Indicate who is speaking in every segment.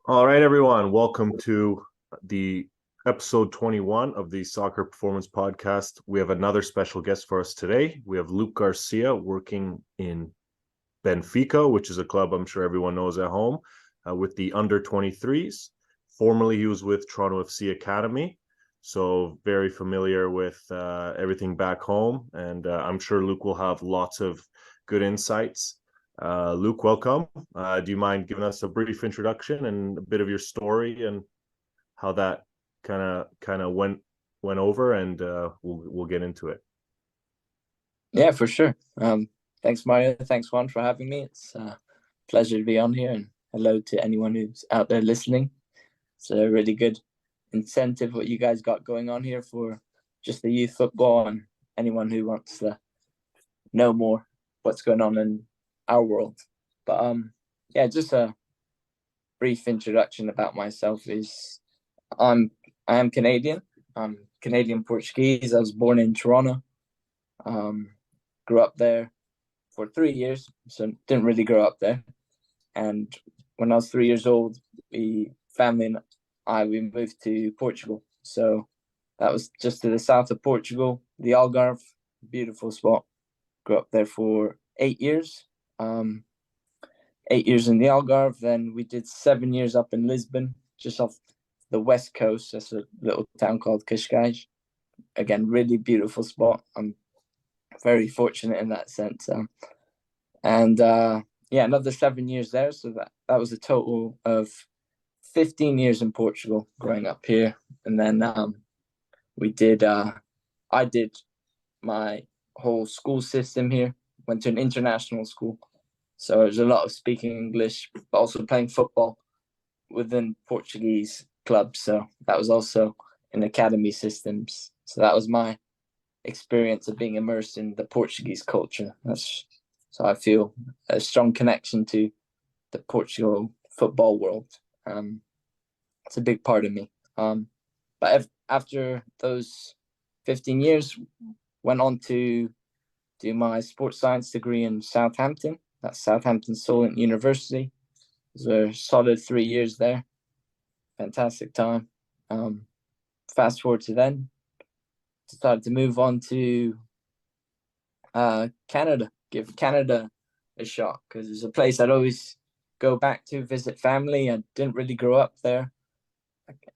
Speaker 1: All right, everyone. Welcome to the episode 21 of the Soccer Performance Podcast. We have another special guest for us today. We have Luke Garcia working in Benfica, which is a club I'm sure everyone knows at home, with the under 23s. Formerly, he was with Toronto FC Academy. So, very familiar with everything back home. And I'm sure Luke will have lots of good insights. Luke, welcome. Do you mind giving us a brief introduction and a bit of your story and how that kind of went over, and we'll get into it.
Speaker 2: Yeah, for sure. Thanks, Mario. Thanks, Juan, for having me. It's a pleasure to be on here, and hello to anyone who's out there listening. It's a really good incentive what you guys got going on here for just the youth football and anyone who wants to know more what's going on in our world. But yeah, just a brief introduction about myself is I'm I am Canadian. I'm Canadian Portuguese. I was born in Toronto. Um, Grew up there for 3 years, so didn't really grow up there. And when I was 3 years old, family and we moved to Portugal. So that was just to the south of Portugal, the Algarve, beautiful spot. Grew up there for 8 years. 8 years in the Algarve. Then we did 7 years up in Lisbon, just off the west coast. That's a little town called Cascais. Again, really beautiful spot. I'm very fortunate in that sense. And yeah, another 7 years there. So that was a total of 15 years in Portugal growing up here. And then we did, I did my whole school system here, went to an international school. So there's a lot of speaking English, but also playing football within Portuguese clubs. So that was also in academy systems. So that was my experience of being immersed in the Portuguese culture. So I feel a strong connection to the Portugal football world. It's a big part of me. But after those 15 years, went on to do my sports science degree in Southampton. That's Southampton Solent University. It was a solid 3 years there. Fantastic time. Fast forward to then, decided to move on to Canada, give Canada a shot because it's a place I'd always go back to visit family. I didn't really grow up there.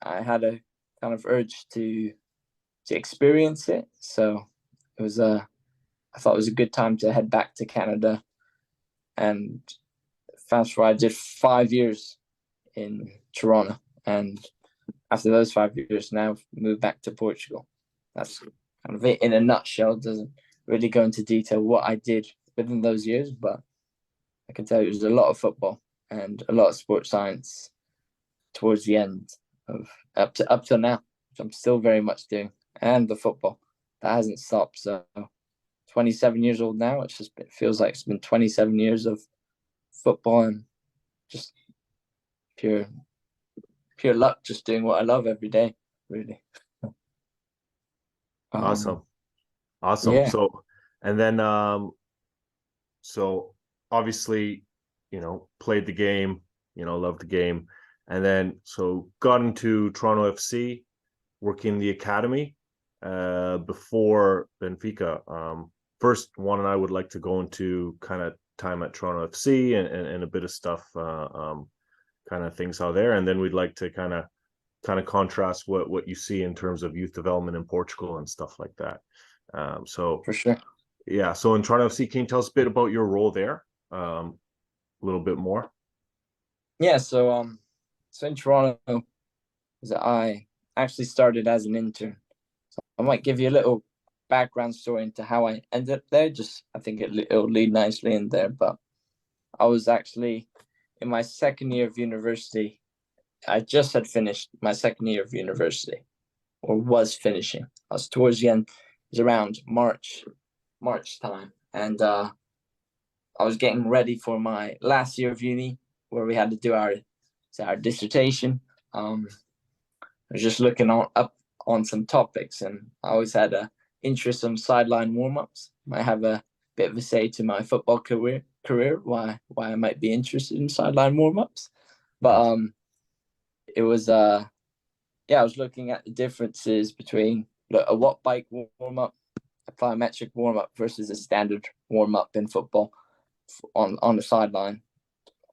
Speaker 2: I had a kind of urge to experience it, so it was I thought it was a good time to head back to Canada. And fast forward, I did 5 years in Toronto, and after those 5 years, now moved back to Portugal. That's kind of it in a nutshell. It doesn't really go into detail what I did within those years, but I can tell you there's a lot of football and a lot of sports science towards the end of up till now, which I'm still very much doing, and the football that hasn't stopped. So 27 years old now. It feels like it's been 27 years of football and just pure luck, just doing what I love every day, really.
Speaker 1: Awesome. Awesome.
Speaker 2: Yeah.
Speaker 1: So, and then, so obviously, played the game, loved the game. And then, so got into Toronto FC, working the academy before Benfica. First, Juan and I would like to go into kind of time at Toronto FC and a bit of stuff, kind of things out there. And then we'd like to kind of contrast what you see in terms of youth development in Portugal and stuff like that. So
Speaker 2: For sure.
Speaker 1: yeah, so in Toronto FC, can you tell us a bit about your role there? A little bit more.
Speaker 2: Yeah, so in Toronto, I actually started as an intern. So I might give you a little background story into how I ended up there. Just I think it'll lead nicely in there. But I was actually in my second year of university. I just had finished my second year of university, or was finishing. I was towards the end. It was around March time, and I was getting ready for my last year of uni, where we had to do our dissertation. I was just looking up on some topics, and I always had a interest in sideline warm ups. Might have a bit of a say to my football career why I might be interested in sideline warm ups. But it was I was looking at the differences between a watt bike warm up, a plyometric warm up versus a standard warm up in football on the sideline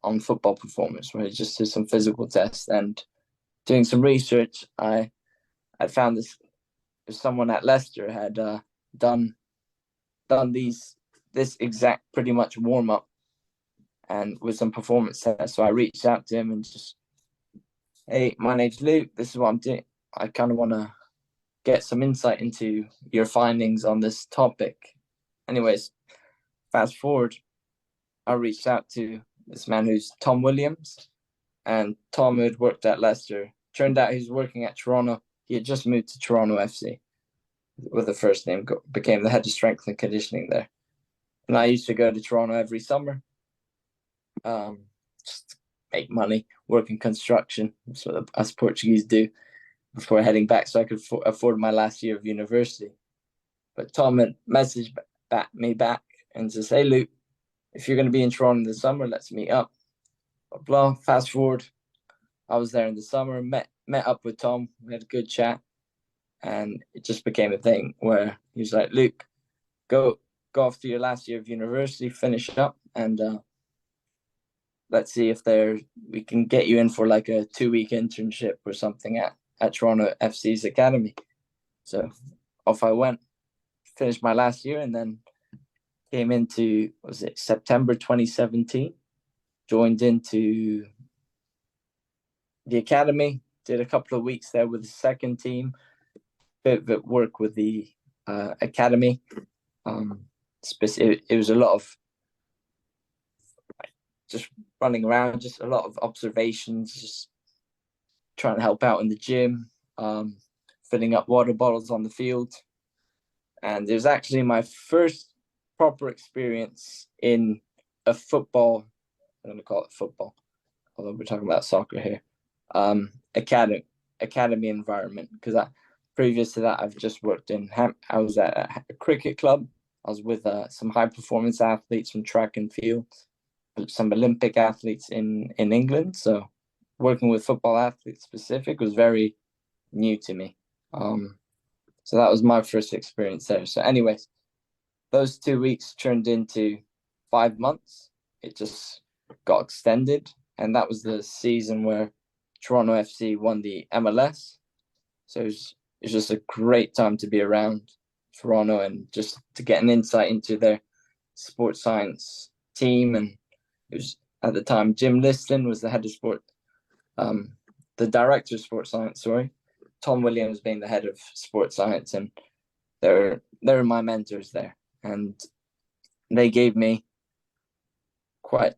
Speaker 2: on football performance, where I just did some physical tests and doing some research. I found this someone at Leicester had done this exact pretty much warm up and with some performance tests. So I reached out to him and just, hey, my name's Luke. This is what I'm doing. I kind of want to get some insight into your findings on this topic. Anyways, fast forward, I reached out to this man who's Tom Williams, and Tom had worked at Leicester. Turned out he was working at Toronto. He had just moved to Toronto FC with the first name, became the head of strength and conditioning there. And I used to go to Toronto every summer, just to make money, work in construction. That's what us Portuguese do before heading back, so I could afford my last year of university. But Tom had messaged me back and says, hey, Luke, if you're going to be in Toronto in the summer, let's meet up. Blah, blah. Fast forward, I was there in the summer, met up with Tom. We had a good chat. And it just became a thing where he was like, Luke, go off to your last year of university, finish up, and let's see if we can get you in for like a 2-week internship or something at Toronto FC's academy. So off I went, finished my last year, and then came into, September 2017, joined into the academy, did a couple of weeks there with the second team, bit of work with the academy. It was a lot of just running around, just a lot of observations, just trying to help out in the gym, filling up water bottles on the field. And it was actually my first proper experience in a football, I'm going to call it football, although we're talking about soccer here, academy environment, because previous to that, I've just worked I was at a cricket club. I was with some high performance athletes from track and field, some Olympic athletes in England. So working with football athletes specific was very new to me. So that was my first experience there. So anyways, those 2 weeks turned into 5 months. It just got extended. And that was the season where Toronto FC won the MLS. So it's just a great time to be around Toronto and just to get an insight into their sports science team. And it was, at the time, Jim Liston was the head of sport, the director of sports science, sorry. Tom Williams being the head of sports science, and they're my mentors there. And they gave me quite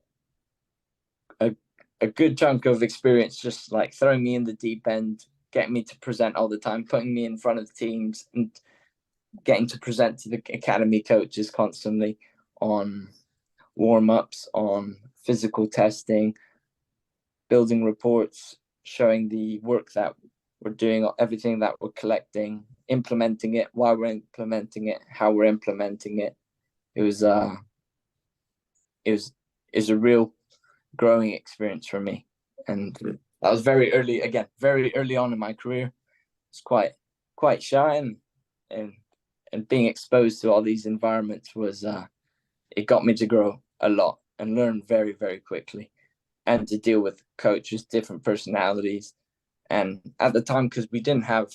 Speaker 2: a good chunk of experience, just like throwing me in the deep end, getting me to present all the time, putting me in front of teams, and getting to present to the academy coaches constantly on warm-ups, on physical testing, building reports, showing the work that we're doing, everything that we're collecting, implementing it, why we're implementing it, how we're implementing it. It was a real growing experience for me. And that was very early on in my career. It's quite shy, and being exposed to all these environments was it got me to grow a lot and learn very, very quickly, and to deal with coaches, different personalities. And at the time, because we didn't have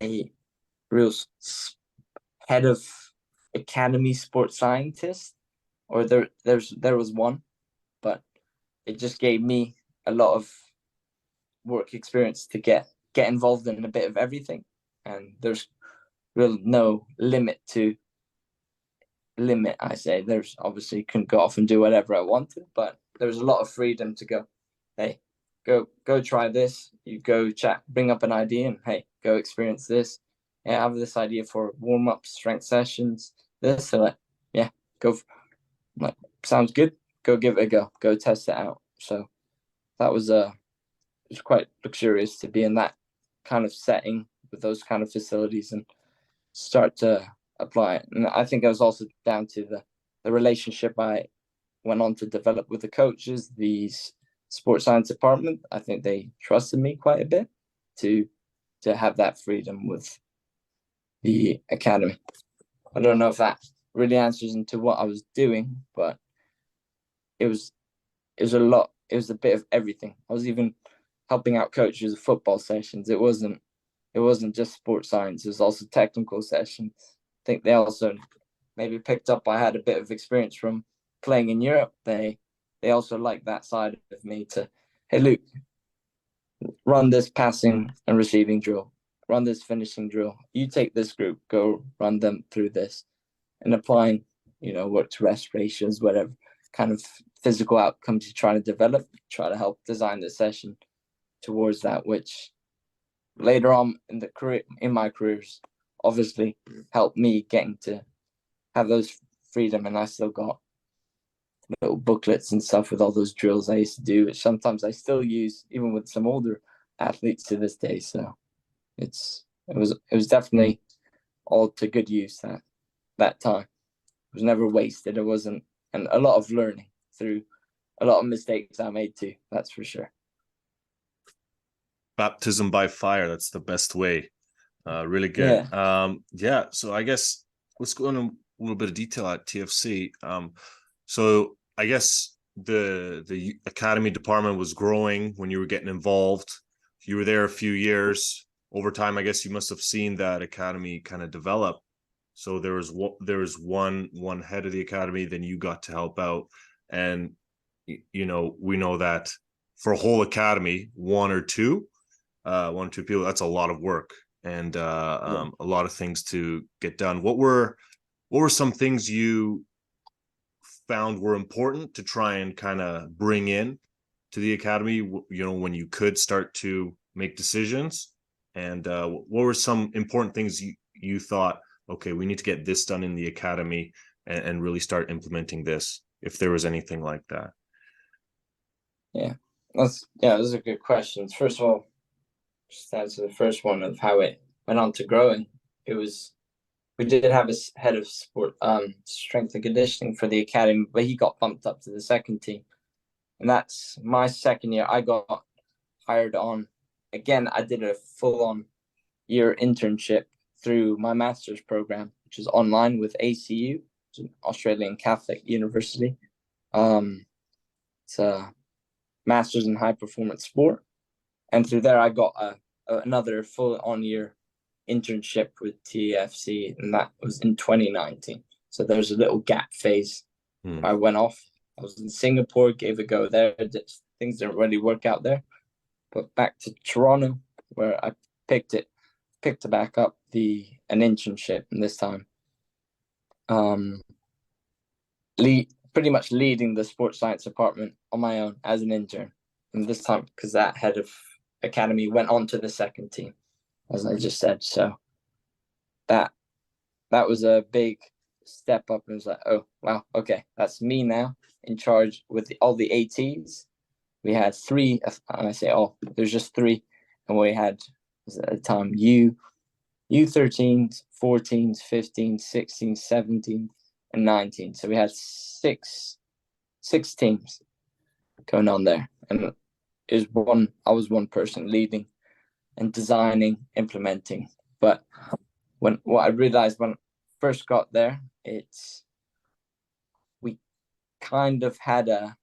Speaker 2: a real head of academy sports scientist, or there was one, but it just gave me a lot of work experience to get involved in a bit of everything. And there's real no limit. I say there's obviously couldn't go off and do whatever I wanted, but there's a lot of freedom to go, hey, go try this. You go chat, bring up an idea, and hey, go experience this. Yeah, I have this idea for warm-up strength sessions. This, so like, yeah, go. Like, sounds good. Go give it a go. Go test it out. So that was it was quite luxurious to be in that kind of setting with those kind of facilities and start to apply it. And I think it was also down to the relationship I went on to develop with the coaches, these sports science department, I think they trusted me quite a bit to have that freedom with the academy. I don't know if that really answers into what I was doing, but it was a lot. It was a bit of everything. I was even helping out coaches with football sessions. It wasn't just sports science. It was also technical sessions. I think they also maybe picked up I had a bit of experience from playing in Europe. They also liked that side of me to, hey, Luke, run this passing and receiving drill, run this finishing drill. You take this group, go run them through this, and applying, work to rest ratios, whatever kind of physical outcomes you try to develop, try to help design the session towards that, which later on in my careers, obviously helped me getting to have those freedom. And I still got little booklets and stuff with all those drills I used to do, which sometimes I still use even with some older athletes to this day. So it was definitely all to good use that time. It was never wasted. It wasn't, and a lot of learning through a lot of mistakes I made too. That's for sure.
Speaker 1: Baptism by fire. That's the best way. Really good. Yeah. So I guess let's go into a little bit of detail at TFC. So I guess the academy department was growing when you were getting involved. You were there a few years. Over time, I guess you must have seen that academy kind of develop. So there was one head of the academy, then you got to help out, and we know that for a whole academy, one or two people, that's a lot of work and a lot of things to get done. What were some things you found were important to try and kind of bring in to the academy, when you could start to make decisions? And what were some important things you thought, okay, we need to get this done in the academy and really start implementing this, if there was anything like that?
Speaker 2: Those are good questions. First of all, just to answer the first one of how it went on to growing, we did have a head of sport, strength and conditioning for the academy, but he got bumped up to the second team. And that's my second year. I got hired on. Again, I did a full-on year internship through my master's program, which is online with ACU, which is an Australian Catholic university. It's a master's in high performance sport. And through there, I got another full-on year internship with TFC, and that was in 2019. So there's a little gap phase. I went off. I was in Singapore, gave a go there. Things didn't really work out there. But back to Toronto, where I picked back up an internship, and this time pretty much leading the sports science department on my own as an intern. And this time, because that head of academy went on to the second team, as I just said. So that was a big step up. And it was like, oh, wow, okay, that's me now in charge with all the ATs. We had three, and I say, oh, there's just three. And we had, at the time, U13s, 14s, 15s, 16s, 17s, and 19. So we had six teams going on there. And I was one person leading and designing, implementing. But what I realized when I first got there, we kind of had a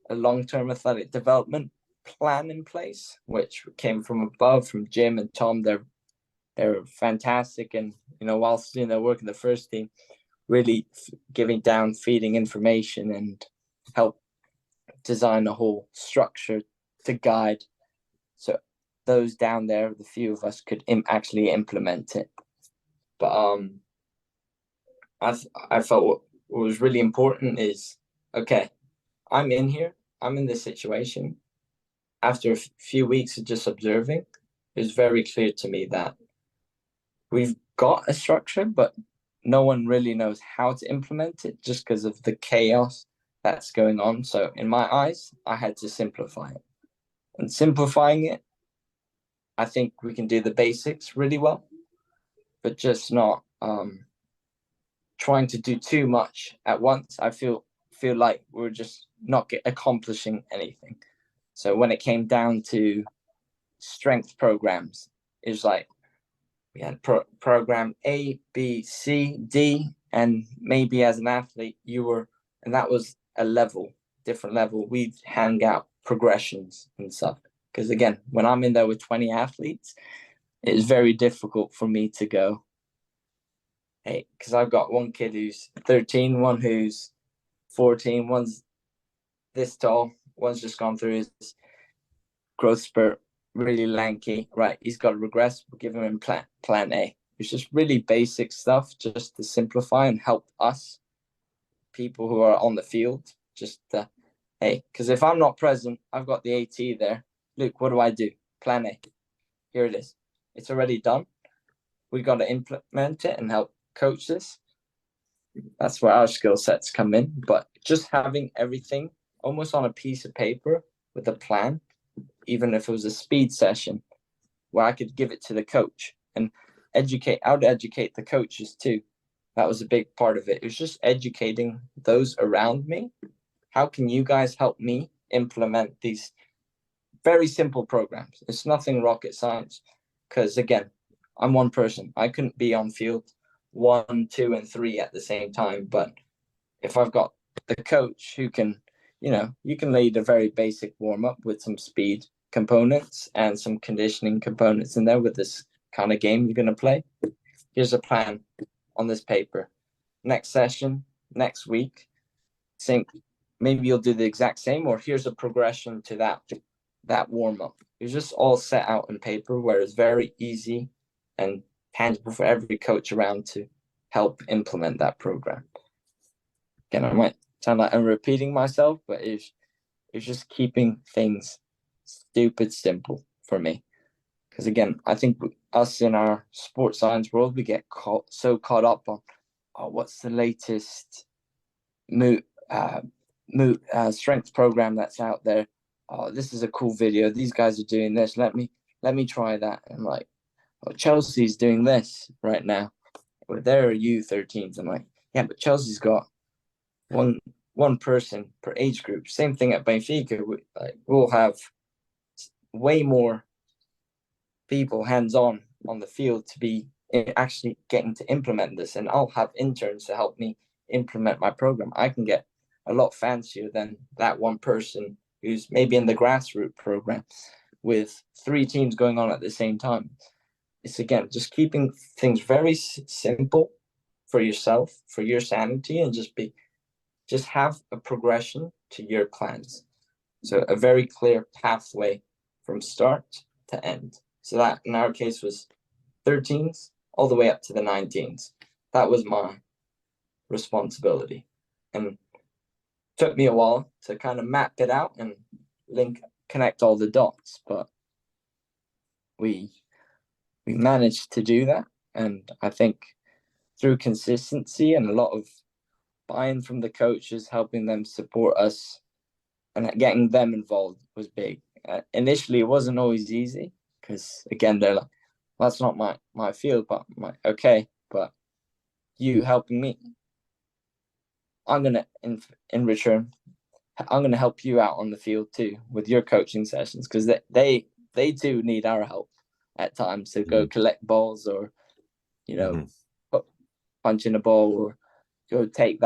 Speaker 2: long-term athletic development plan in place, which came from above, from Jim and Tom. They're fantastic, and whilst they're working the first team, really feeding information and help design a whole structure to guide. So those down there, the few of us could actually implement it. But I felt what was really important is, okay, I'm in here, I'm in this situation. After a few weeks of just observing, it was very clear to me that we've got a structure, but no one really knows how to implement it just because of the chaos that's going on. So in my eyes, I had to simplify it. And simplifying it, I think we can do the basics really well, but just not trying to do too much at once. I feel feel like we were just not accomplishing anything. So when it came down to strength programs, it was like we had program A, B, C, D, and maybe as an athlete and that was a different level. We'd hang out progressions and stuff. Because again, when I'm in there with 20 athletes, it's very difficult for me to go, hey, because I've got one kid who's 13, one who's 14, one's this tall, one's just gone through his growth spurt, really lanky. Right, he's got to regress. We'll give him plan A. It's just really basic stuff just to simplify and help us, people who are on the field, just hey, because if I'm not present, I've got the AT there. Luke, what do I do? Plan A. Here it is. It's already done. We got to implement it and help coach this. That's where our skill sets come in. But just having everything almost on a piece of paper with a plan, even if it was a speed session where I could give it to the coach and educate the coaches too. That was a big part of it. It was just educating those around me. How can you guys help me implement these very simple programs? It's nothing rocket science. Because again, I'm one person. I couldn't be on field 1, 2, and 3 at the same time. But if I've got the coach who can, you can lead a very basic warm-up with some speed components and some conditioning components in there with this kind of game you're going to play. Here's a plan on this paper. Next session, next week, maybe you'll do the exact same, or here's a progression to that warm-up. It's just all set out in paper where it's very easy and tangible for every coach around to help implement that program. Again, I might sound like I'm repeating myself, but it's just keeping things stupid simple for me. Because again, I think us in our sports science world, we get so caught up on, what's the latest strength program that's out there? Oh, this is a cool video. These guys are doing this. Let me try that. And like, Chelsea's doing this right now. Well, they're U13s. I'm like, yeah, but Chelsea's got one person per age group. Same thing at Benfica. We'll have way more people hands-on on the field to be actually getting to implement this. And I'll have interns to help me implement my program. I can get a lot fancier than that one person who's maybe in the grassroots program with 3 teams going on at the same time. It's again, just keeping things very simple for yourself, for your sanity, and just have a progression to your plans. So a very clear pathway from start to end. So that in our case was 13s all the way up to the 19s. That was my responsibility. And took me a while to kind of map it out and connect all the dots, but we managed to do that. And I think through consistency and a lot of buy-in from the coaches, helping them support us and getting them involved was big. Initially, it wasn't always easy because, again, they're like, well, that's not my field, but I'm like, okay, but you helping me, I'm going to, in return, I'm going to help you out on the field too with your coaching sessions, because they too need our help at times to go collect balls or, punch in a ball or go take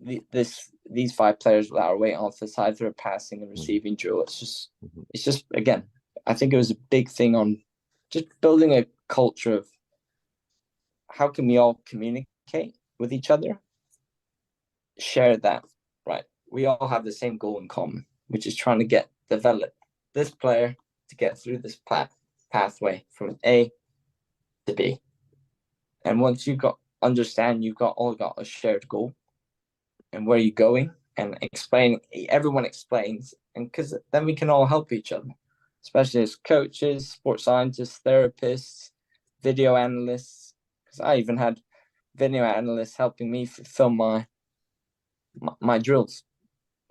Speaker 2: these 5 players that are waiting off the side through a passing and receiving drill. It's just again, I think it was a big thing on just building a culture of how can we all communicate with each other, share that, right? We all have the same goal in common, which is trying to develop this player to get through this pathway from A to B. And once you've got a shared goal and where you're going and everyone explains, and because then we can all help each other, especially as coaches, sports scientists, therapists, video analysts, because I even had video analysts helping me film my drills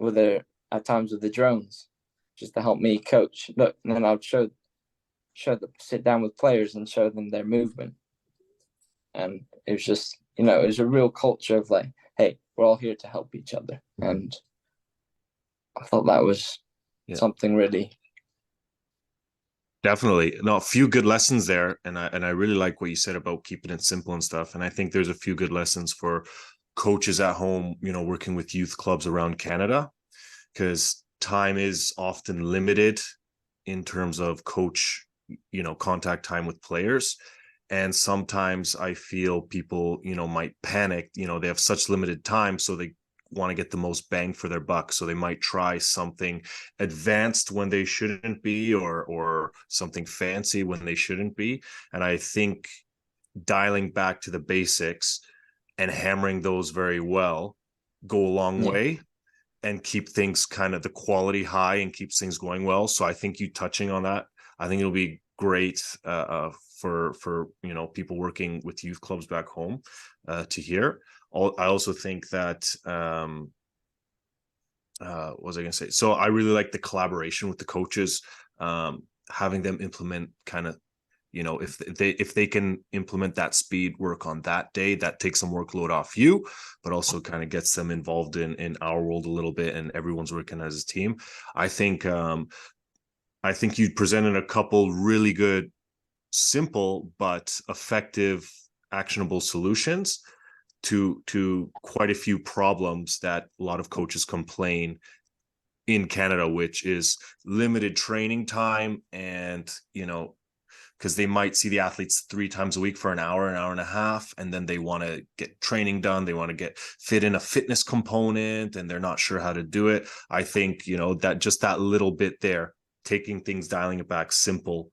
Speaker 2: at times with the drones, just to help me coach. Look, and then I would sit down with players and show them their movement. And it was just, it was a real culture of like, hey, we're all here to help each other. And I thought that was something really.
Speaker 1: Definitely. No, a few good lessons there. And I really like what you said about keeping it simple and stuff. And I think there's a few good lessons for coaches at home, you know, working with youth clubs around Canada, because time is often limited in terms of coach, you know, contact time with players. And sometimes I feel people, you know, might panic, you know, they have such limited time, so they want to get the most bang for their buck. So they might try something advanced when they shouldn't be, or something fancy when they shouldn't be. And I think dialing back to the basics and hammering those very well go a long way and keep things kind of the quality high and keeps things going well. So I think you touching on that, I think it'll be great for you know, people working with youth clubs back home to hear. I also think that what was I going to say? So I really like the collaboration with the coaches, having them implement kind of, you know, if they can implement that speed work on that day, that takes some workload off you, but also kind of gets them involved in our world a little bit, and everyone's working as a team. I think you presented a couple really good, simple but effective, actionable solutions to quite a few problems that a lot of coaches complain in Canada, which is limited training time. And, you know, because they might see the athletes 3 times a week for an hour and a half, and then they want to get training done. They want to get fit in a fitness component, and they're not sure how to do it. I think, you know, that just that little bit there, taking things, dialing it back, simple,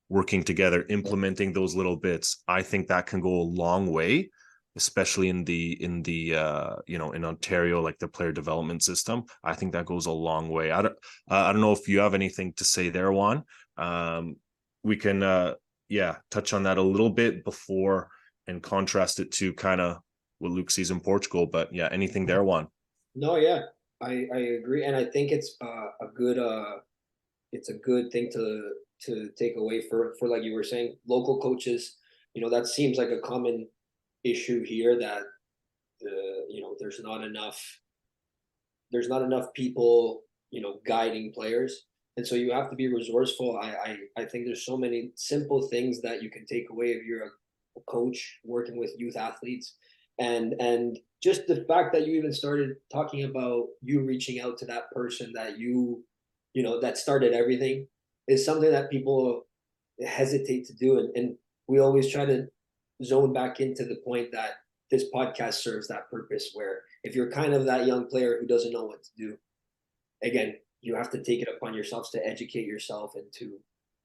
Speaker 1: working together, implementing those little bits, I think that can go a long way, especially in the you know, in Ontario, like the player development system. I think that goes a long way. I don't know if you have anything to say there, Juan. We can touch on that a little bit before and contrast it to kind of what Luke sees in Portugal. But yeah, anything there, Juan?
Speaker 3: No, yeah, I agree, and I think it's a good thing to take away for like you were saying, local coaches. You know, that seems like a common issue here, that you know, there's not enough people, you know, guiding players, and so you have to be resourceful. I think there's so many simple things that you can take away if you're a coach working with youth athletes, and just the fact that you even started talking about you reaching out to that person that you know, that started everything, is something that people hesitate to do, and we always try to zone back into the point that this podcast serves that purpose, where if you're kind of that young player who doesn't know what to do, again, you have to take it upon yourselves to educate yourself and to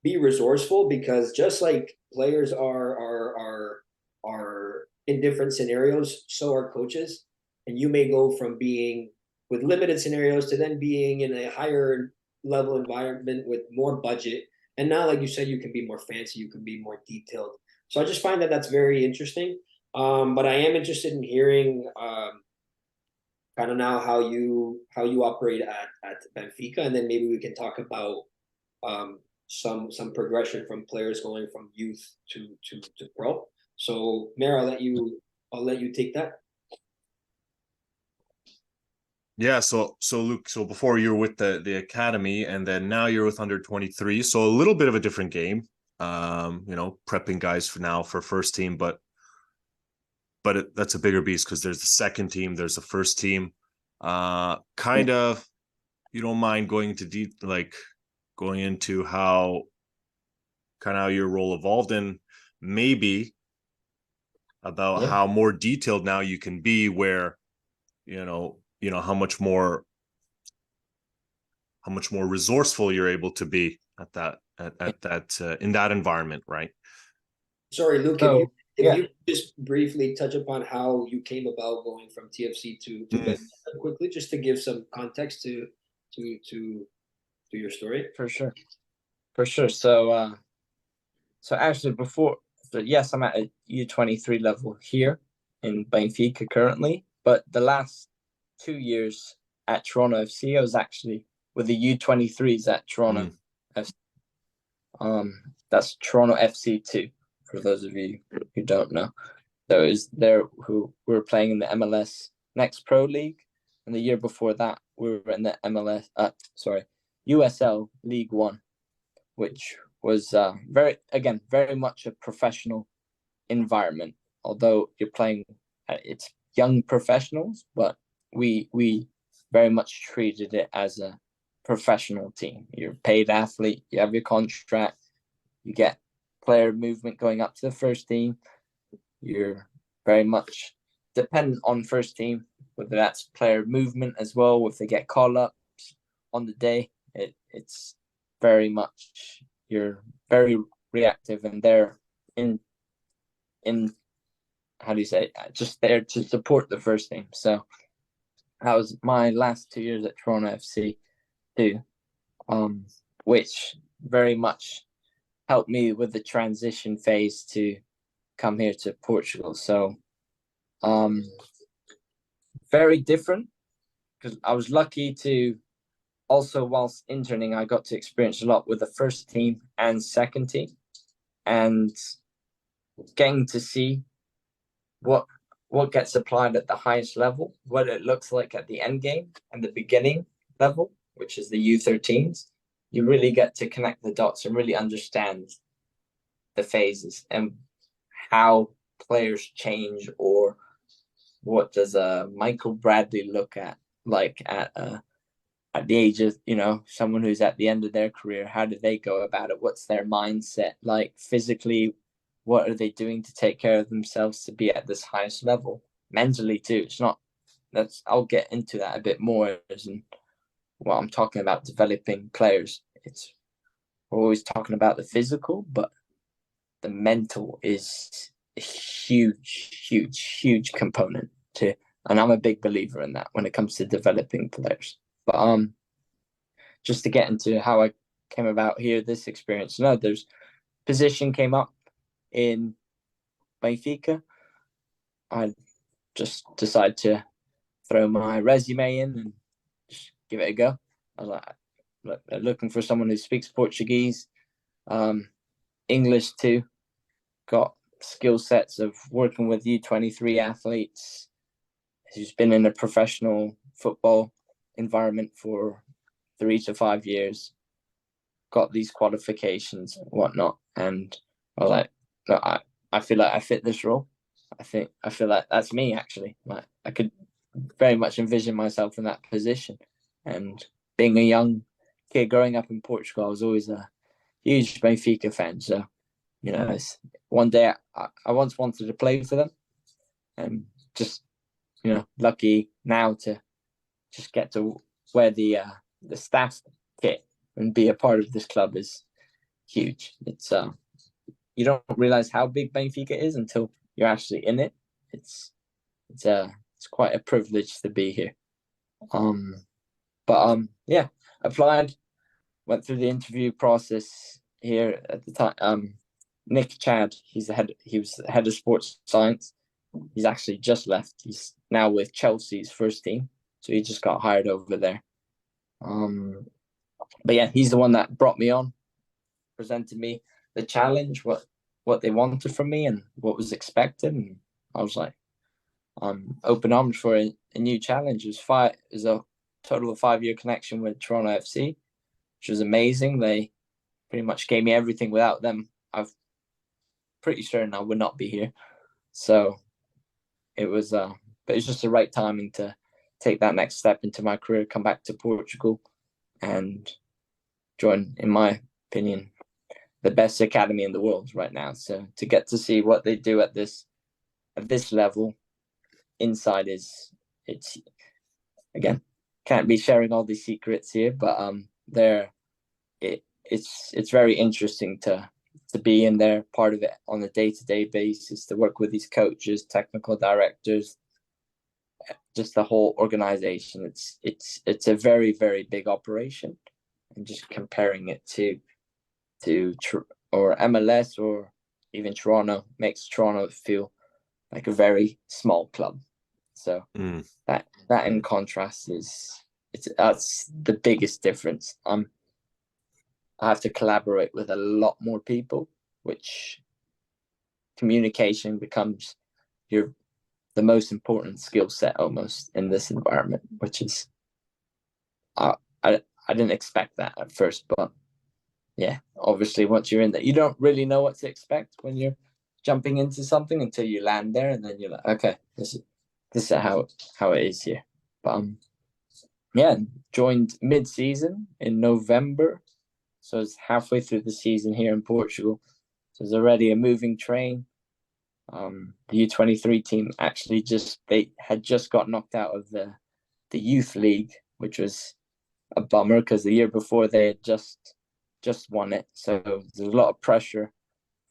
Speaker 3: be resourceful, because just like players are in different scenarios, so are coaches. And you may go from being with limited scenarios to then being in a higher level environment with more budget, and now, like you said, you can be more fancy, you can be more detailed. So I just find that that's very interesting. But I am interested in hearing kind of now how you operate at Benfica, and then maybe we can talk about some progression from players going from youth to pro. So Mayor, I'll let you take that.
Speaker 1: Yeah, so Luke, so before you were with the academy, and then now you're with under 23, so a little bit of a different game. You know, prepping guys for first team, but that's a bigger beast, because there's the second team, there's the first team. Kind of, you don't mind going into going into how your role evolved, and maybe about how more detailed now you can be, where you know how much more resourceful you're able to be at that in that environment, right?
Speaker 3: Sorry, Luke, if you just briefly touch upon how you came about going from TFC to Benfica quickly, just to give some context to your story.
Speaker 2: For sure. So actually, yes, I'm at a U23 level here in Benfica currently, but the last 2 years at Toronto FC, I was actually with the U23s at Toronto FC. That's Toronto FC2, for those of you who don't know. So is there who were playing in the MLS next pro league, and the year before that we were in the USL League One, which was very much a professional environment. Although you're playing, it's young professionals, but we very much treated it as a professional team. You're a paid athlete, you have your contract, you get player movement going up to the first team. You're very much dependent on first team, whether that's player movement as well. If they get call-ups on the day, it's very much, you're very reactive, and they're in how do you say, just there to support the first team. So that was my last 2 years at Toronto FC too, which very much helped me with the transition phase to come here to Portugal. So very different, because I was lucky to also, whilst interning, I got to experience a lot with the first team and second team, and getting to see what gets applied at the highest level, what it looks like at the end game and the beginning level, which is the U13s. You really get to connect the dots and really understand the phases and how players change, or what does a Michael Bradley look at, like at the age of, someone who's at the end of their career. How do they go about it? What's their mindset like physically? What are they doing to take care of themselves to be at this highest level? Mentally too. It's not, I'll get into that a bit more in what I'm talking about, developing players. We're always talking about the physical, but the mental is a huge component to, and I'm a big believer in that when it comes to developing players. But just to get into how I came about here, this experience. There's position came up in Benfica. I just decided to throw my resume in and just give it a go. I was like, look, they're looking for someone who speaks Portuguese, English too, got skill sets of working with U23 athletes, who's been in a professional football environment for 3 to 5 years, got these qualifications and whatnot. And I was like, no, I feel like I fit this role. I feel like that's me, actually. Like, I could very much envision myself in that position. And being a young kid growing up in Portugal, I was always a huge Benfica fan. So, one day I once wanted to play for them, and just, lucky now to just get to wear the staff kit and be a part of this club is huge. It's you don't realize how big Benfica is until you're actually in it. It's quite a privilege to be here. Yeah, applied, went through the interview process here at the time. Nick Chad, he was the head of sports science. He's actually just left. He's now with Chelsea's first team, so he just got hired over there. But yeah, he's the one that brought me on, presented me the challenge, what they wanted from me and what was expected, and I was like, open arms for a new challenge. It was a total of 5-year connection with Toronto FC, which was amazing. They pretty much gave me everything. Without them, I'm pretty certain I would not be here. So it was, but it was just the right timing to take that next step into my career, come back to Portugal, and join, in my opinion, the best academy in the world right now. So to get to see what they do at this level inside it's again, can't be sharing all these secrets here, but it's very interesting to be in there, part of it on a day-to-day basis, to work with these coaches, technical directors, just the whole organization. It's a very, very big operation, and just comparing it to or MLS or even Toronto makes Toronto feel like a very small club. So that in contrast that's the biggest difference. I have to collaborate with a lot more people, which communication becomes the most important skill set almost in this environment, which is I didn't expect that at first, but yeah, obviously once you're in there, you don't really know what to expect when you're jumping into something until you land there, and then you're like, okay, this is how it is here. But yeah, joined mid-season in November, so it's halfway through the season here in Portugal. So it's already a moving train. The U23 team actually they had just got knocked out of the youth league, which was a bummer because the year before they had just won it. So there's a lot of pressure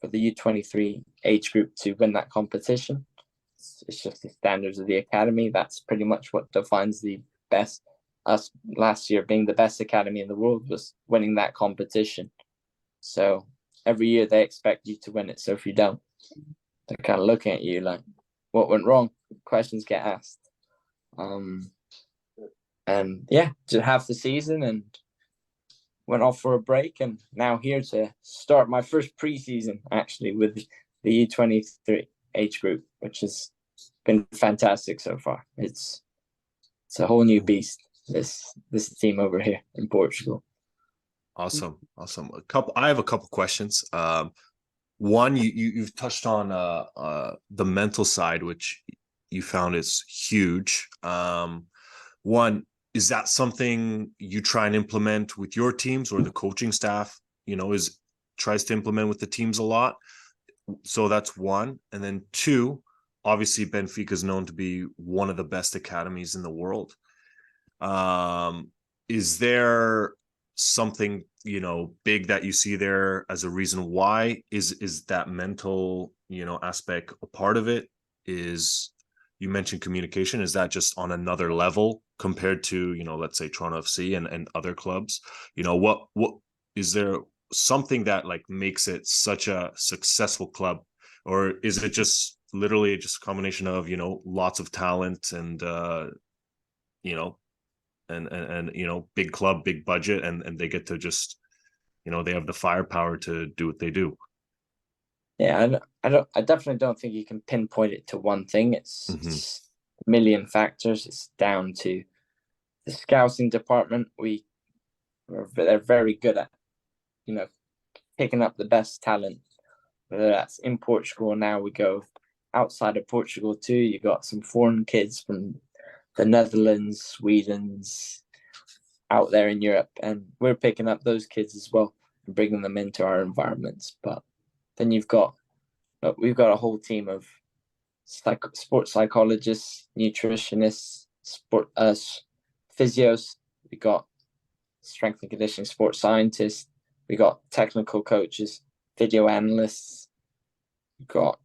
Speaker 2: for the U23 age group to win that competition. It's just the standards of the academy. That's pretty much what defines the best. Us last year being the best academy in the world was winning that competition. So every year they expect you to win it. So if you don't, they're kind of looking at you like, what went wrong? Questions get asked. And yeah, to half the season and went off for a break, and now here to start my first preseason actually with the U23 age group, which has been fantastic so far. It's a whole new beast, this team over here in Portugal.
Speaker 1: Awesome. I have a couple questions. One, you've touched on the mental side, which you found is huge. One, is that something you try and implement with your teams, or the coaching staff, tries to implement with the teams a lot? So that's one. And then two, obviously Benfica is known to be one of the best academies in the world. Is there something, big that you see there as a reason why? Is that mental, aspect a part of it? You mentioned communication. Is that just on another level compared to, let's say Toronto FC and other clubs? What is there something that like makes it such a successful club, or is it just literally just a combination of, lots of talent and, big club, big budget, and they get to just, they have the firepower to do what they do?
Speaker 2: Yeah, I definitely don't think you can pinpoint it to one thing. It's a million factors. It's down to the scouting department. They're very good at, picking up the best talent, whether that's in Portugal or now we go outside of Portugal too. You got some foreign kids from the Netherlands, Sweden's out there in Europe, and we're picking up those kids as well and bringing them into our environments. But then we've got a whole team of sports psychologists, nutritionists, physios. We got strength and conditioning sports scientists. We got technical coaches, video analysts. We got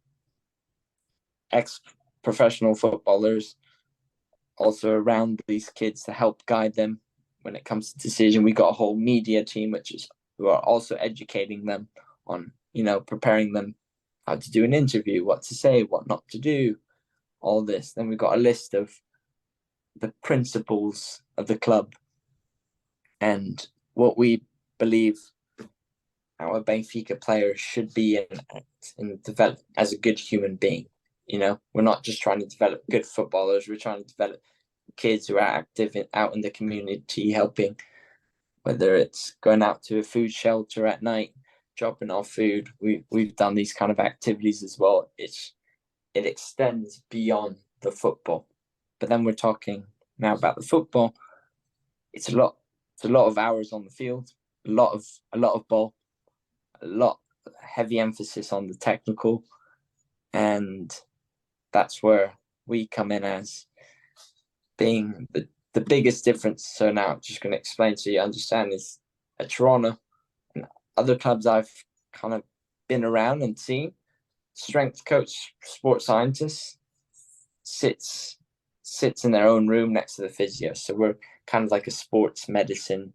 Speaker 2: ex-professional footballers also around these kids to help guide them when it comes to decision. We got a whole media team, who are also educating them on, preparing them how to do an interview, what to say, what not to do, all this. Then we've got a list of the principles of the club and what we believe our Benfica players should be and develop as a good human being. We're not just trying to develop good footballers. We're trying to develop kids who are active out in the community, helping, whether it's going out to a food shelter at night, dropping off food. We've done these kind of activities as well. It extends beyond the football. But then we're talking now about the football. It's a lot of hours on the field, a lot of ball, a lot heavy emphasis on the technical, and that's where we come in as being the biggest difference. So now I'm just going to explain so you understand is at Toronto and other clubs I've kind of been around and seen, strength coach, sports scientist sits in their own room next to the physio. So we're kind of like a sports medicine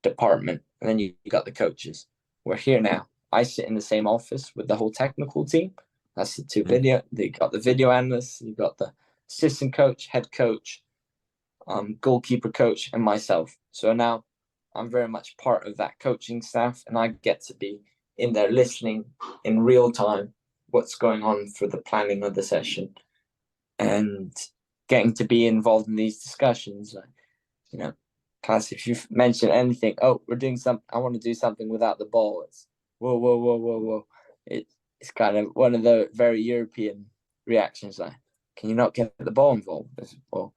Speaker 2: department. And then you got the coaches. We're here now. I sit in the same office with the whole technical team. That's the two video. They got the video analysts. You got the assistant coach, head coach, goalkeeper coach, and myself. So now I'm very much part of that coaching staff, and I get to be in there listening in real time what's going on for the planning of the session. and getting to be involved in these discussions. Class, if you mention anything, oh, we're doing something, I want to do something without the ball. It's whoa, whoa, whoa, whoa, whoa. It's kind of one of the very European reactions. Like, can you not get the ball involved? Well,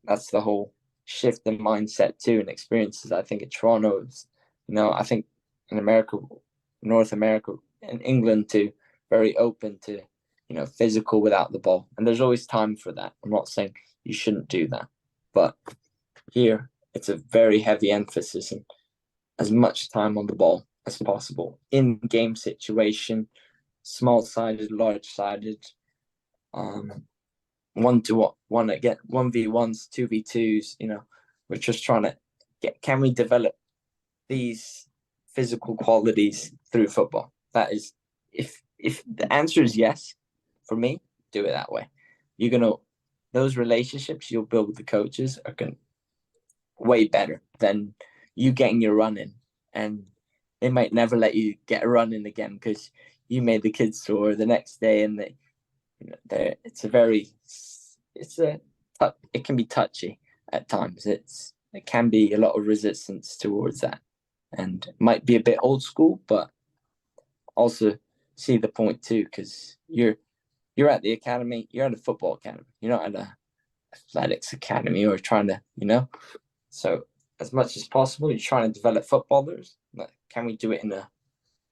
Speaker 2: that's the whole shift in mindset too, and experiences. I think in Toronto is, I think in America, North America, and England too, very open to, physical without the ball. And there's always time for that. I'm not saying you shouldn't do that, but here it's a very heavy emphasis and as much time on the ball as possible in game situation, small-sided, large-sided, 1-to-1 again, 1v1s, 2v2s. We're just trying to can we develop these physical qualities through football? That is, if the answer is yes, for me, do it that way. Those relationships you'll build with the coaches are going way better than you getting your run in, and they might never let you get a run in again because you made the kids sore the next day, and it can be touchy at times. It can be a lot of resistance towards that, and it might be a bit old school, but also see the point too, because you're at the academy, you're at a football academy, you're not at a athletics academy or trying to, so as much as possible, you're trying to develop footballers. But can we do it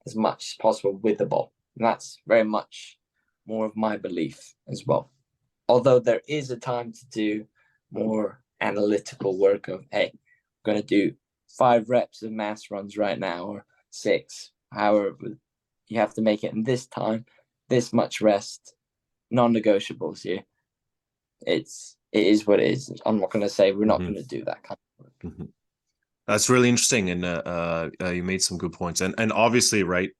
Speaker 2: as much as possible with the ball? And that's very much more of my belief as well. Although there is a time to do more analytical work of, hey, we're going to do 5 reps of mass runs right now, or 6. However, you have to make it in this time, this much rest, non-negotiables here. It is what it is. I'm not going to say we're not going to do that kind of work.
Speaker 1: That's really interesting, and you made some good points. And obviously, right,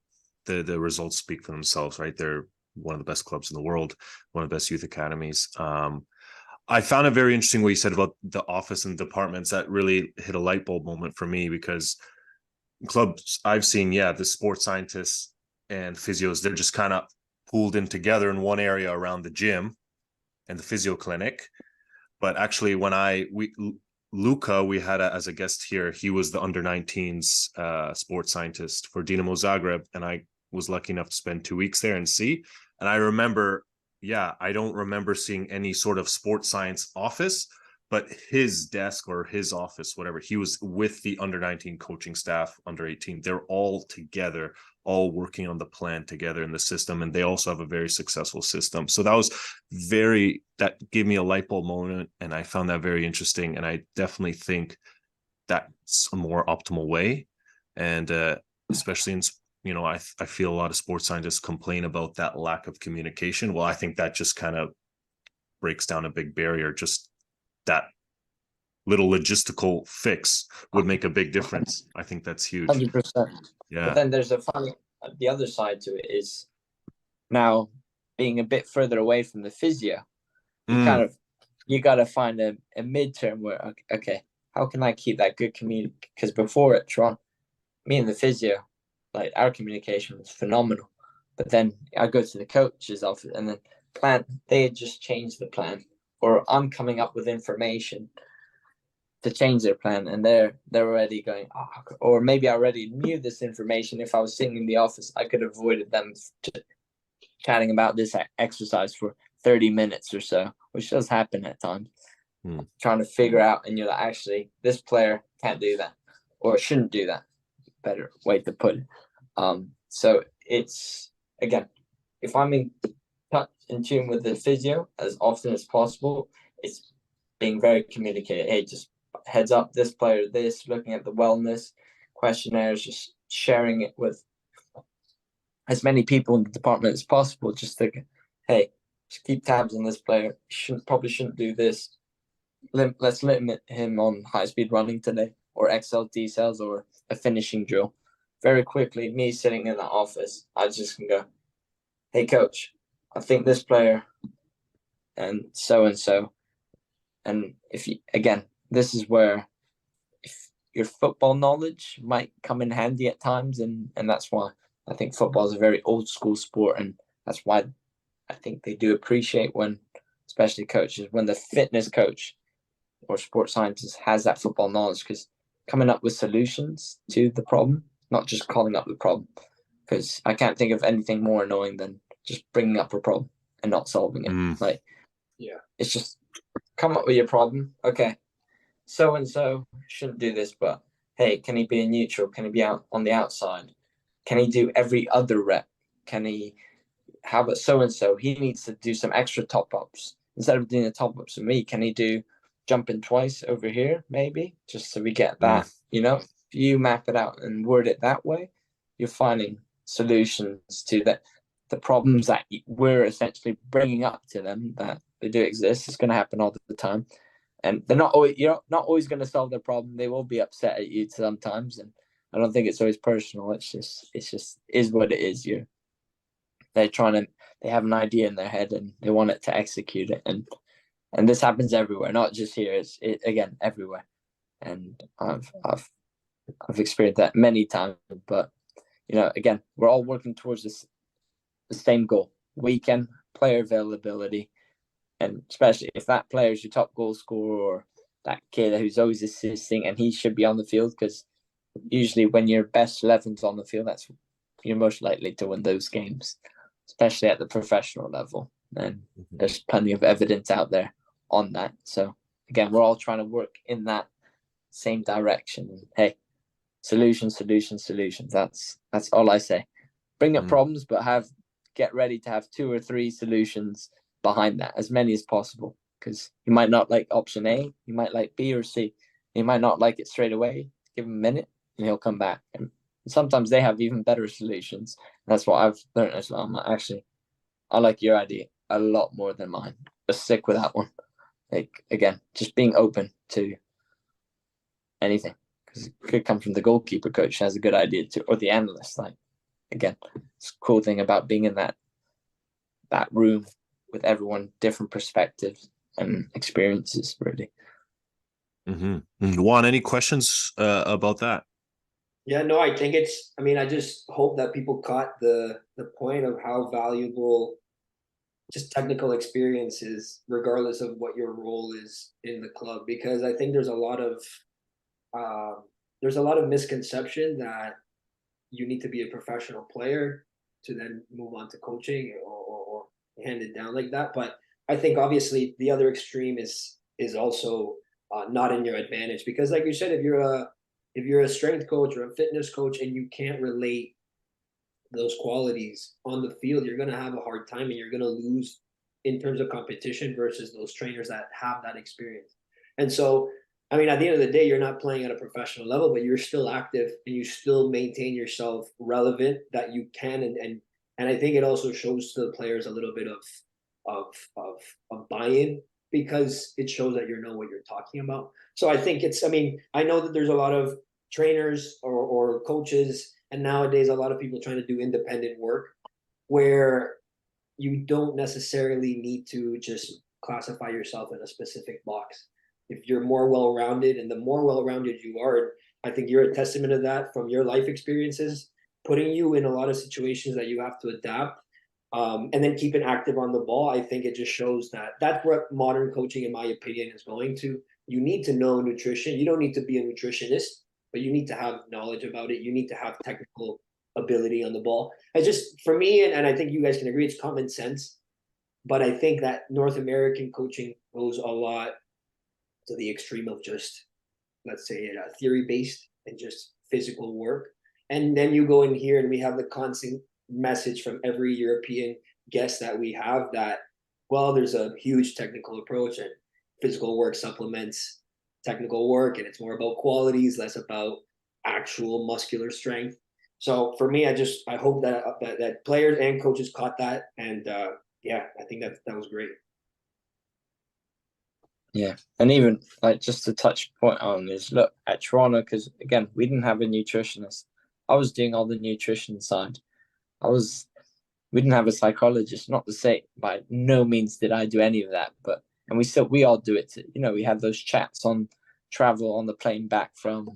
Speaker 1: the results speak for themselves, right? They're one of the best clubs in the world, one of the best youth academies. I found it very interesting what you said about the office and departments. That really hit a light bulb moment for me, because clubs I've seen, the sports scientists and physios, they're just kind of pooled in together in one area around the gym and the physio clinic. But actually, when Luka, we had as a guest here, he was the under-19s sports scientist for Dinamo Zagreb, and I was lucky enough to spend 2 weeks there and see. And I remember, I don't remember seeing any sort of sports science office, but his desk or his office, whatever, he was with the under-19 coaching staff, under-18. They're all together, all working on the plan together in the system, and they also have a very successful system. So that gave me a light bulb moment, and I found that very interesting, and I definitely think that's a more optimal way. And especially in, I feel a lot of sports scientists complain about that lack of communication. Well, I think that just kind of breaks down a big barrier. Just that little logistical fix would make a big difference. I think that's huge.
Speaker 2: 100%.
Speaker 1: Yeah.
Speaker 2: But then there's the other side to it is, now being a bit further away from the physio, you got to find a midterm where, okay, how can I keep that good communication? Because before at Toronto, me and the physio, like, our communication was phenomenal. But then I go to the coach's office, and then they had just changed the plan, or I'm coming up with information to change their plan, and they're already going, or maybe I already knew this information. If I was sitting in the office, I could have avoided them chatting about this exercise for 30 minutes or so, which does happen at times. Trying to figure out, and you're like, actually, this player can't do that, or shouldn't do that. Better way to put it. So it's, again, if I'm in tune with the physio as often as possible, it's being very communicated. Hey, just heads up, this player, looking at the wellness questionnaires, just sharing it with as many people in the department as possible. Just think, hey, just keep tabs on this player. Probably shouldn't do this. Let's limit him on high-speed running today, or XLT cells, or a finishing drill. Very quickly, me sitting in the office, I just can go, hey, coach, I think this player and so. And this is where if your football knowledge might come in handy at times, and that's why I think football is a very old school sport, and that's why I think they do appreciate when especially coaches, when the fitness coach or sports scientist has that football knowledge, because coming up with solutions to the problem, not just calling up the problem, because I can't think of anything more annoying than just bringing up a problem and not solving it. Like,
Speaker 3: yeah,
Speaker 2: it's just come up with your problem. Okay, so and so shouldn't do this, but hey, can he be a neutral? Can he be out on the outside? Can he do every other rep? Can he? How about so and so? He needs to do some extra top ups instead of doing the top ups with me. Can he do jumping twice over here, maybe, just so we get that? If you map it out and word it that way, you're finding solutions to the problems that we're essentially bringing up to them, that they do exist. It's going to happen all the time, and they're not always. You're not always going to solve their problem. They will be upset at you sometimes, and I don't think it's always personal. It's just is what it is. They have an idea in their head and they want it to execute it, and this happens everywhere, not just here. It's again everywhere, and I've experienced that many times. But again, we're all working towards the same goal: weekend player availability, and especially if that player is your top goal scorer or that kid who's always assisting, and he should be on the field, because usually when your best 11's on the field, you're most likely to win those games, especially at the professional level. And there's plenty of evidence out there on that. So again, we're all trying to work in that same direction. And hey, solutions. That's all I say. Bring up problems, but get ready to have 2 or 3 solutions behind that, as many as possible, because you might not like option A, you might like B or C. You might not like it straight away. Give him a minute and he'll come back. And sometimes they have even better solutions. That's what I've learned as well. I like your idea a lot more than mine. But stick with that one. Like, again, just being open to anything, because it could come from the goalkeeper coach who has a good idea too, or the analyst. Like, again, it's a cool thing about being in that room with everyone, different perspectives and experiences, really.
Speaker 1: Juan, any questions about that?
Speaker 3: Yeah, no, I think I just hope that people caught the point of how valuable just technical experience is, regardless of what your role is in the club, because I think there's a lot of misconception that you need to be a professional player to then move on to coaching or hand it down like that. But I think obviously the other extreme is also not in your advantage, because like you said, if you're a strength coach or a fitness coach and you can't relate those qualities on the field, you're going to have a hard time and you're going to lose in terms of competition versus those trainers that have that experience. And so, at the end of the day, you're not playing at a professional level, but you're still active and you still maintain yourself relevant, that you can. And I think it also shows to the players a little bit of buy-in, because it shows that you know what you're talking about. So I think I know that there's a lot of trainers or coaches, and nowadays a lot of people trying to do independent work where you don't necessarily need to just classify yourself in a specific box. If you're more well-rounded, and the more well-rounded you are, I think you're a testament of that from your life experiences, putting you in a lot of situations that you have to adapt, and then keep it active on the ball. I think it just shows that that's what modern coaching, in my opinion, is going to. You need to know nutrition. You don't need to be a nutritionist, but you need to have knowledge about it. You need to have technical ability on the ball. I just, for me, and I think you guys can agree, it's common sense. But I think that North American coaching goes a lot to the extreme of just, let's say, theory-based and just physical work. And then you go in here and we have the constant message from every European guest that we have that, well, there's a huge technical approach and physical work supplements technical work, and it's more about qualities, less about actual muscular strength. So for me, I hope that players and coaches caught that, and I think that was great.
Speaker 2: Yeah, and even like just to touch point on is, look at Toronto, because again, we didn't have a nutritionist. I was doing all the nutrition side. We didn't have a psychologist. Not to say by no means did I do any of that, but and we all do it. We had those chats on travel on the plane back from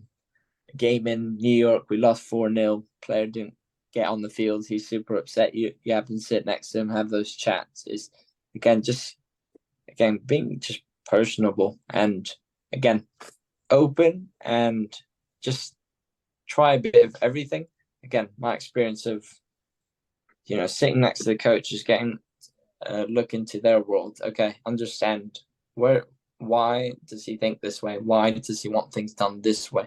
Speaker 2: a game in New York. We lost 4-0. Player didn't get on the field. He's super upset. You happen to sit next to him, have those chats. Is again just again, being just personable and, again, open and just try a bit of everything. Again, my experience of, sitting next to the coach is getting look into their world. Okay, understand why does he think this way? Why does he want things done this way?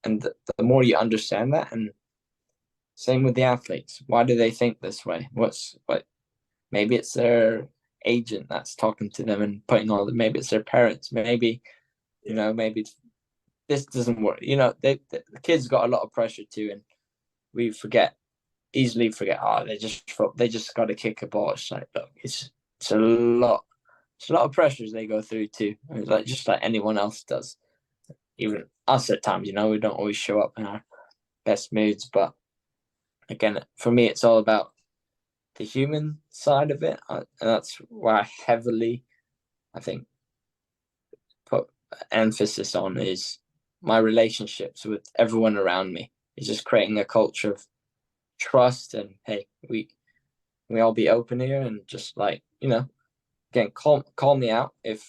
Speaker 2: And the more you understand that, and same with the athletes, why do they think this way? Maybe it's their agent that's talking to them and putting all. Maybe it's their parents. Maybe maybe this doesn't work. The kids got a lot of pressure too, and we easily forget. Oh, they just got to kick a ball. It's like, look, it's a lot. It's a lot of pressures they go through too. It's like just like anyone else does. Even us at times, we don't always show up in our best moods. But again, for me, it's all about the human side of it, and that's where I heavily, I think, put emphasis on is my relationships with everyone around me. It's just creating a culture of trust and, hey, we all be open here, and just like, again, call me out if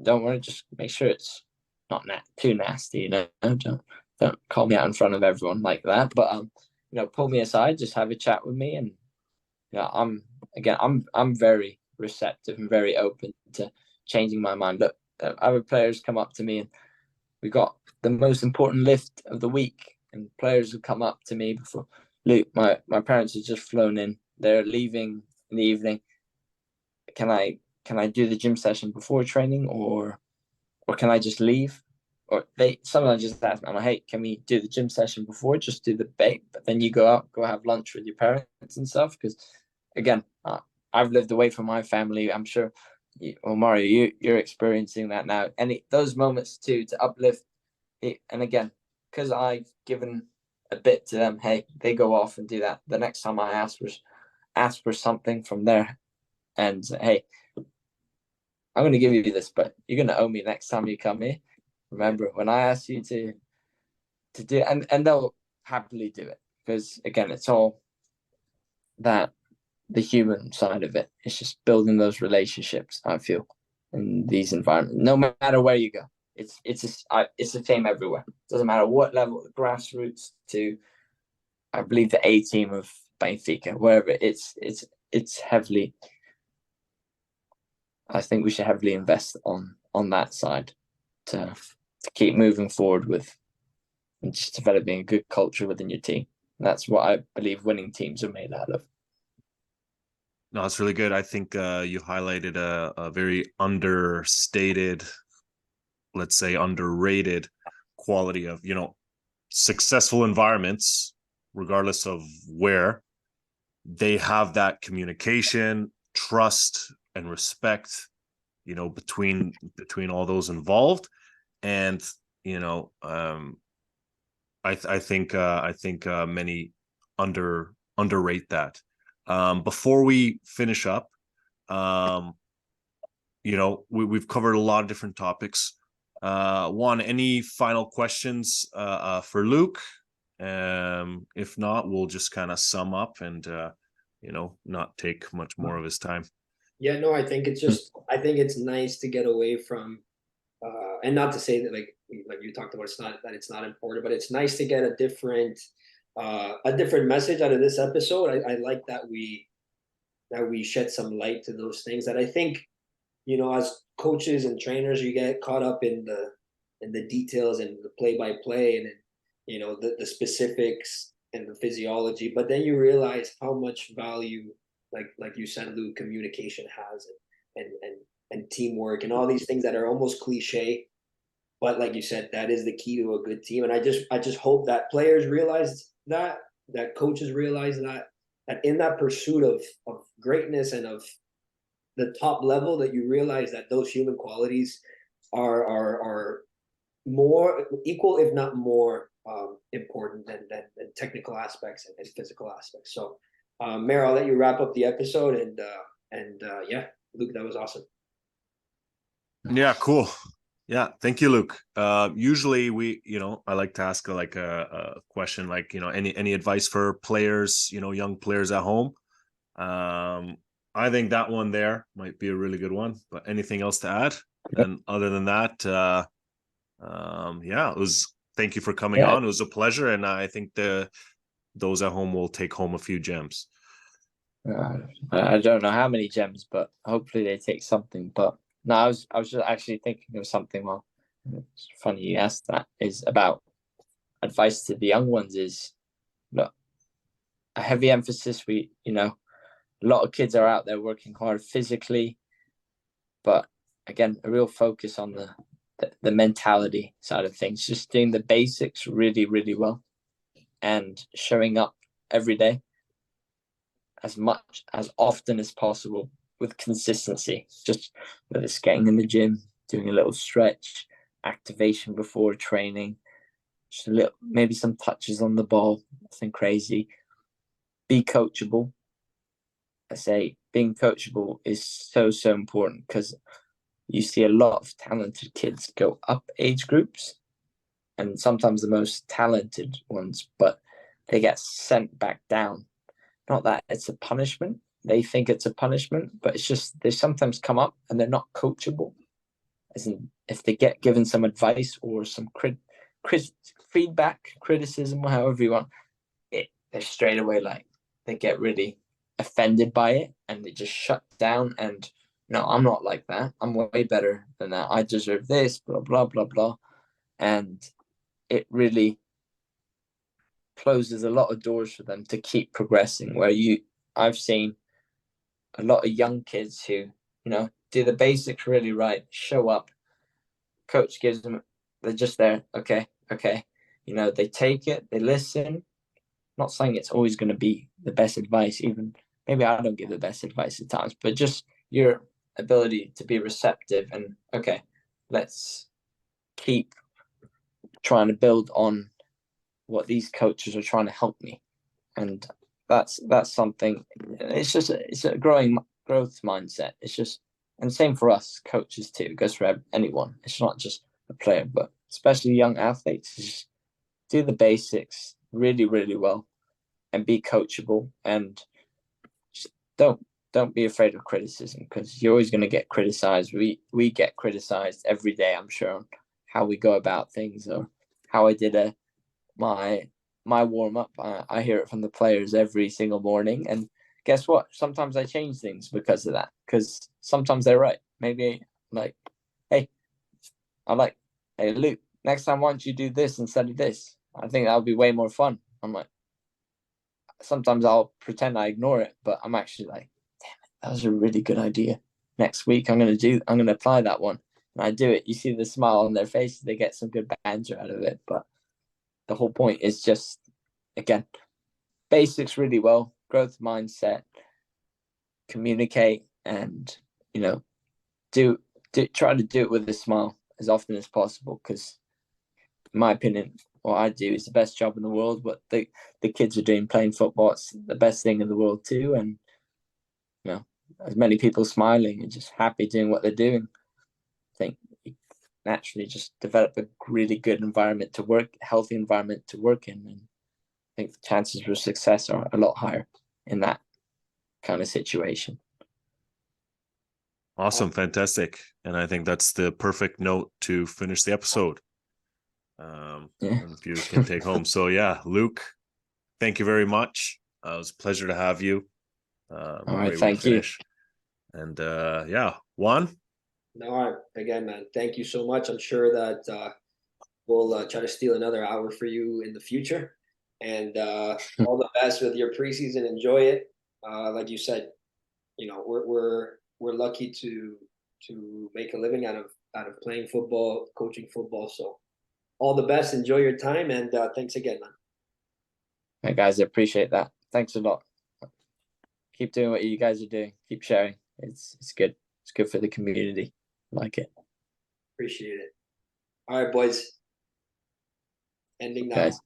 Speaker 2: don't worry, just make sure it's not too nasty, don't call me out in front of everyone like that, but pull me aside, just have a chat with me, and I'm very receptive and very open to changing my mind. Look, other players come up to me, and we got the most important lift of the week, and players would come up to me before, Luke, my parents have just flown in, they're leaving in the evening, can I do the gym session before training, or can I just leave? Or they sometimes just ask me, I'm like, hey, can we do the gym session before? Just do the bait, but then you go have lunch with your parents and stuff. Because again, I've lived away from my family. I'm sure, Mario, you're experiencing that now. And those moments too, to uplift it. And again, because I've given a bit to them, hey, they go off and do that. The next time I ask for something from there, and say, hey, I'm going to give you this, but you're going to owe me next time you come here. Remember when I asked you to do it, and they'll happily do it, because again, it's all that the human side of it. It's just building those relationships, I feel, in these environments. No matter where you go, it's the same everywhere. Doesn't matter what level, the grassroots to, I believe, the A team of Benfica, wherever it's heavily. I think we should heavily invest on that side to keep moving forward with and just developing a good culture within your team. And that's what I believe winning teams are made out of.
Speaker 1: No, it's really good. I think you highlighted a very understated, let's say underrated quality of, successful environments, regardless of where, they have that communication, trust, and respect, between all those involved. And I think many underrate that. Before we finish up, we've covered a lot of different topics. Juan, any final questions for Luke? If not, we'll just kind of sum up and not take much more of his time.
Speaker 3: Yeah, no, I think it's nice to get away from, and not to say that like you talked about, it's not important, but it's nice to get a different message out of this episode. I like that we shed some light to those things that I think, as coaches and trainers, you get caught up in the details and the play-by-play and the specifics and the physiology, but then you realize how much value, like you said, Luke, communication has, and teamwork and all these things that are almost cliche, but like you said, that is the key to a good team. And I just hope that players realize that coaches realize that in that pursuit of greatness and of the top level, that you realize that those human qualities are more equal, if not more important than technical aspects and physical aspects. So, Mayor, I'll let you wrap up the episode, and yeah, Luke, that was awesome.
Speaker 1: Yeah, cool. Yeah, thank you, Luke. Usually we, I like to ask a question like, any advice for players, young players at home. I think that one there might be a really good one. But anything else to add? And other than that, yeah, it was. Thank you for coming on. It was a pleasure, and I think those at home will take home a few gems.
Speaker 2: I don't know how many gems, but hopefully they take something. But no, I was just actually thinking of something. Well, it's funny you asked that. Is about advice to the young ones. Is look, a heavy emphasis. A lot of kids are out there working hard physically, but again, a real focus on the mentality side of things. Just doing the basics really, really well, and showing up every day as often as possible with consistency. Just whether it's getting in the gym, doing a little stretch, activation before training, just a little, maybe some touches on the ball, nothing crazy. Be coachable. I say being coachable is so important, because you see a lot of talented kids go up age groups, and sometimes the most talented ones, but they get sent back down. Not that it's a punishment. They think it's a punishment, but it's just they sometimes come up and they're not coachable. As in, if they get given some advice or some feedback, criticism, or however you want, they're straight away like, they get really offended by it and they just shut down. And no, I'm not like that. I'm way better than that. I deserve this, blah, blah, blah, blah. And it really closes a lot of doors for them to keep progressing. I've seen a lot of young kids who, do the basics really right, show up, coach gives them, they're just there. Okay. They take it, they listen. Not saying it's always going to be the best advice, even maybe I don't give the best advice at times, but just your ability to be receptive and, okay, let's keep trying to build on what these coaches are trying to help me. And that's something. It's a growth mindset. It's just, and same for us coaches too. It goes for anyone. It's not just a player, but especially young athletes. Just do the basics really, really well, and be coachable, and just don't be afraid of criticism, because you're always going to get criticized. We get criticized every day, I'm sure, on how we go about things, or how I did my warm up. I hear it from the players every single morning, and guess what? Sometimes I change things because of that, because sometimes they're right. Maybe like, hey, Luke, next time why don't you do this instead of this? I think that would be way more fun. I'm like, sometimes I'll pretend I ignore it, but I'm actually like, damn it, that was a really good idea. Next week I'm gonna apply that one. And I do it. You see the smile on their face, they get some good banter out of it. But the whole point is just, again, basics really well, growth mindset, communicate, and try to do it with a smile as often as possible, because in my opinion, what I do is the best job in the world. What the kids are doing playing football, it's the best thing in the world too. And as many people smiling and just happy doing what they're doing, I think you naturally just develop a really good environment to work, healthy environment to work in. And I think the chances for success are a lot higher in that kind of situation.
Speaker 1: Awesome, fantastic. And I think that's the perfect note to finish the episode. If you can take home. So yeah, Luke, thank you very much. It was a pleasure to have you.
Speaker 2: All right, thank you.
Speaker 1: And yeah, Juan.
Speaker 3: No, again, man, thank you so much. I'm sure that we'll try to steal another hour for you in the future. And all the best with your preseason. Enjoy it. Like you said, we're lucky to make a living out of playing football, coaching football. So all the best. Enjoy your time, and thanks again, man.
Speaker 2: Hey guys, I appreciate that. Thanks a lot. Keep doing what you guys are doing. Keep sharing. It's good. It's good for the community. Like it.
Speaker 3: Appreciate it. All right, boys. Ending now.
Speaker 2: Guys.